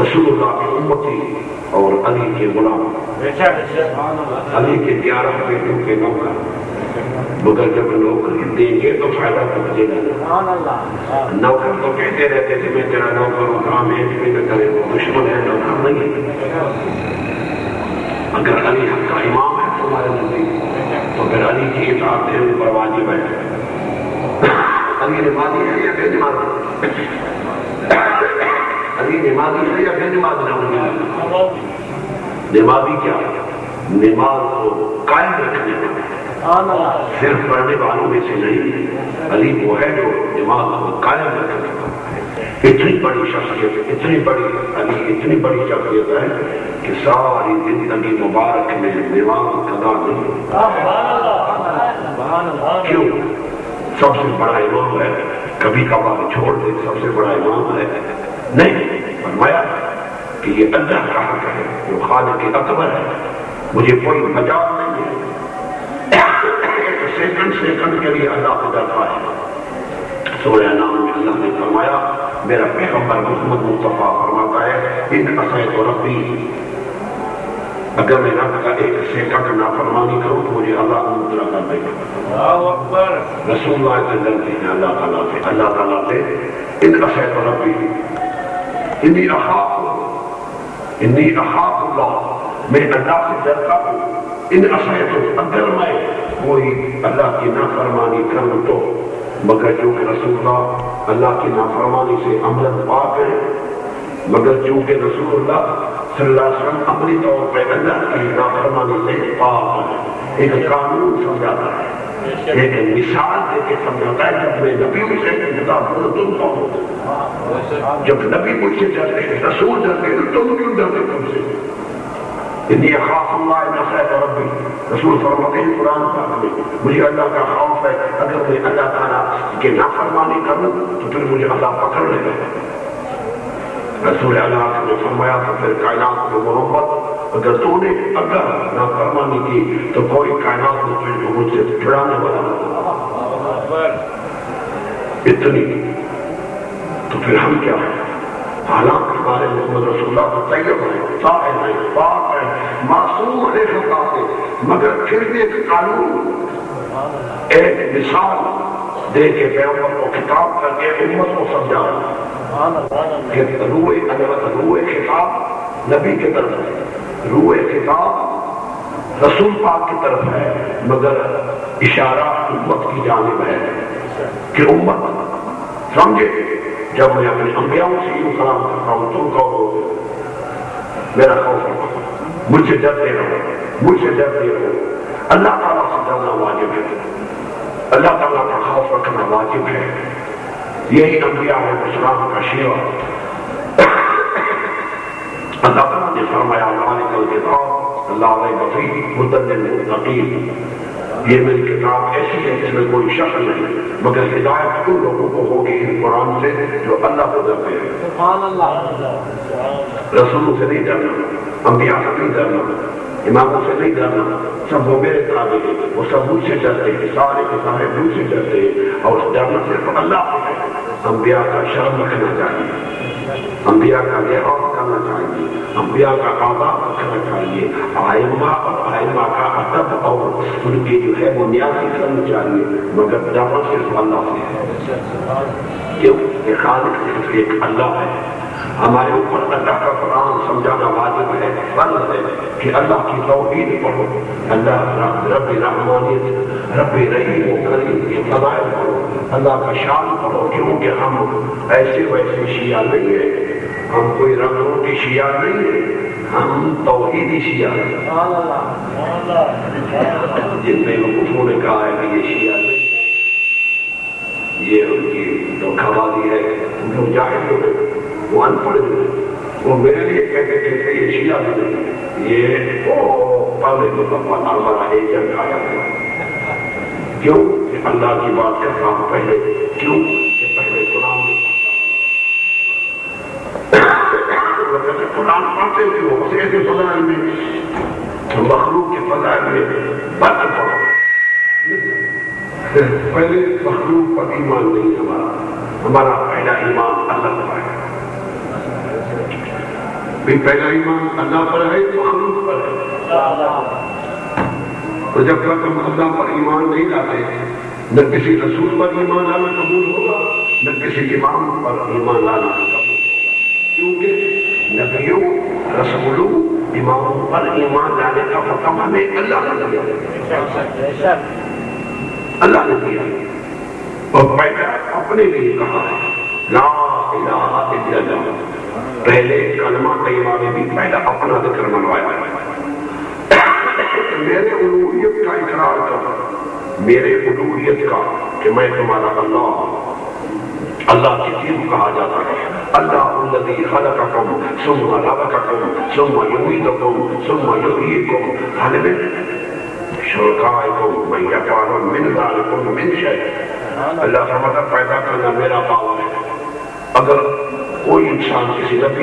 رسول اللہ کی امتی اور علی کے غلام، علی کے 11 بیٹوں کے نوکر، مگر جب نوکری دیں گے تو فائدہ پہنچے گا۔ نوکر تو کہتے رہتے تھے میں تیرا نوکر ہوں، کام ہے بھی نہ کرے، وہ دشمن ہے، نوکر نہیں ہے۔ اگر علی حق کا امام ہے تمہارے نزدیک تو پھر علی کی اطاعت تیرے اوپر واجب ہے۔ علی نمازی ہے یا بے نمازی؟ علی نمازی ہے یا بے نمازی؟ نمازی کیا؟ نماز کو قائم رکھنے والا، صرف پڑھنے والوں میں سے نہیں۔ علی وہ ہے جو نماز کو قائم رکھنے والا۔ اتنی بڑی شخصیت، اتنی بڑی علی اتنی بڑی شخصیت ہے کہ ساری زندگی مبارک میں نماز قضا نہیں۔ کیوں؟ سب سے بڑا امام ہے، کبھی کبھار چھوڑ دے، سب سے بڑا امام ہے نہیں۔ فرمایا کہ یہ اللہ کا حق ہے جو خالق اکبر ہے، مجھے کوئی مجال نہیں ہے، سیکنڈ کے لیے اللہ کو ڈرتا ہے۔ سورہ نام میں اللہ نے فرمایا، میرا پیغمبر محمد مصطفیٰ فرماتا ہے ان عصیت ربی، اگر میں رب کا ایک سیکنڈ نافرمانی کروں تو مجھے اللہ مطلع کر دے گا۔ رسول اللہ سے ڈرتے ہیں اللہ تعالیٰ سے، اللہ تعالیٰ سے ان عصیت ربی انی اخاف اللہ، میں اللہ سے ڈرتا ہوں۔ ان عصیت، اگر میں کوئی اللہ کی نافرمانی کروں تو، مگر چونکہ رسول اللہ کی نافرمانی سے عملاً پاک ہے، مگر چونکہ رسول اللہ صلی اللہ علیہ وسلم عملی طور پہ اللہ کی نافرمانی سے پاک ہے، ایک قانون سمجھاتا ہے، ایک مثال دے کے سمجھاتا ہے۔ جب میں نبی سے کتاب پڑھوں تم کون ہو؟ جب نبی مجھ سے ڈرتے ہیں، رسول ڈرتے ہیں، تم کیوں ڈرتے تم سے؟ انی اخاف اللہ ان عصیت ربی، رسول فرماتے ہیں قرآن پاک میں مجھے اللہ کا خوف ہے، اگر میں اللہ تعالیٰ کی نافرمانی کروں تو پھر مجھے اللہ پکڑ لے گا۔ رسول اللہ نے فرمایا تو پھر کائنات کو محمد، اگر تو نے اگر نافرمانی کی تو کوئی کائنات میں تجھ کو مجھ سے چھڑانے والا نہیں۔ اتنی تو پھر ہم کیا ہیں؟ حالانکہ ہمارے محمد رسول اللہ کو طیب ہیں، طاہر ہیں، پاک ہیں، معصوم ہے خطا سے، مگر پھر بھی ایک قانون، ایک مثال دے کے پیغمبر کو خطاب کر کے امت کو سمجھا کہ روح خطاب نبی کی طرف ہے، روح خطاب رسول پاک کی طرف ہے، مگر اشارہ امت کی جانب ہے کہ امت سمجھے۔ جب میں اپنے انبیاء سے یوں سلام کرتا ہوں تم کون ہو؟ میرا خوف ہے، مجھ سے ڈرتے رہو، مجھ سے ڈرتے رہو۔ اللہ تعالیٰ سے ڈرنا واجب ہے، اللہ تعالیٰ کا خوف رکھنا واجب ہے، یہی انبیاء علیہ السلام کا شیوا۔ اللہ تعالیٰ نے فرمایا ذالک الکتاب لا ریب فیہ ھدی للمتقین، یہ میری کتاب ایسی ہے جس میں کوئی شک نہیں، مگر ہدایت ان لوگوں کو ہوگی ان قرآن سے جو اللہ کو ڈرتے ہیں۔ سبحان اللہ۔ رسولوں سے نہیں ڈرنا، انبیاء سے نہیں ڈرنا، اماموں سے نہیں ڈرنا، سب وہ میرے تابع ہیں، وہ سب مجھ سے ڈرتے ہیں، سارے کے سارے مجھ سے ڈرتے ہیں، اور ڈرنا صرف اللہ کو ہے۔ انبیاء کا شرم رکھنا چاہیے، انبیاء کا لحاظ کرنا چاہیے، انبیاء کا آداب رکھنا چاہیے، آئمہ اور آئمہ کا ادب اور ان کی جو ہے بنیادی کرنا چاہیے، مگر ڈرنا صرف اللہ سے ہے۔ کیوں؟ کہ خالق صرف ایک اللہ ہے۔ ہمارے اوپر اللہ کا قرآن سمجھانا واجب ہے، فرض ہے کہ اللہ کی توحید پڑھو، اللہ رب رحمانیت، رب رحیم و کریم کے فضائل پڑھو، اللہ کا شان پڑھو، کیونکہ ہم ایسے ویسے شیعہ نہیں ہیں، ہم کوئی رنگوں کی شیعہ نہیں ہیں، ہم توحیدی شیعہ ہیں۔ جن بے وقوفوں نے کہا ہے کہ یہ شیعہ نہیں، یہ ان کی دھوکہ بازی ہے، ان کو جاہل ہوئے، وہ ان پڑھ ہوئے، وہ میرے لیے کہتے تھے کہ یہ شیعہ نہیں، یہ پہلے تو ہمارا ایجنٹ آیا ہوا ہے۔ کیوں کہ اللہ کی بات کرتا ہوں پہلے، کیوں کہ پہلے قرآن پڑھتے ہوئے وہ اس ایسے فضائل میں مخلوق کے فضائل میں بات پڑھو، پہلے مخلوق پر ایمان نہیں، ہمارا پہلا ایمان اللہ پر ہے۔ بھی پہلا ایمان اللہ پر ہے مخلوق پر ہے. تو جب تک ہم اللہ پر ایمان نہیں لاتے نہ کسی رسول پر ایمان لانا قبول ہوگا نہ کسی امام پر ایمان لانا قبول ہوگا. کیونکہ نبیوں رسولوں اماموں پر ایمان لانے کا حکم ہمیں اللہ نے دیا. اللہ نے دیا اور پہلا اپنے لیے کہا ہے لا الہ الا اللہ. پہلے کلمہ طیبہ میں بھی پہلا اپنا ذکر منوایا ہے. میرے الوہیت کا اقرار کر میرے الوہیت کا کہ میں تمہارا اللہ ہوں. اللہ کسی کو کہا جاتا ہے اللہ الذی خلقکم ثم رزقکم ثم یمیتکم ثم یحییکم حال میں شرکائکم من یفعل من ذلکم من شیء. اللہ کا مطلب پیدا کرنا میرا کام ہے. اگر کوئی انسان کسی نبی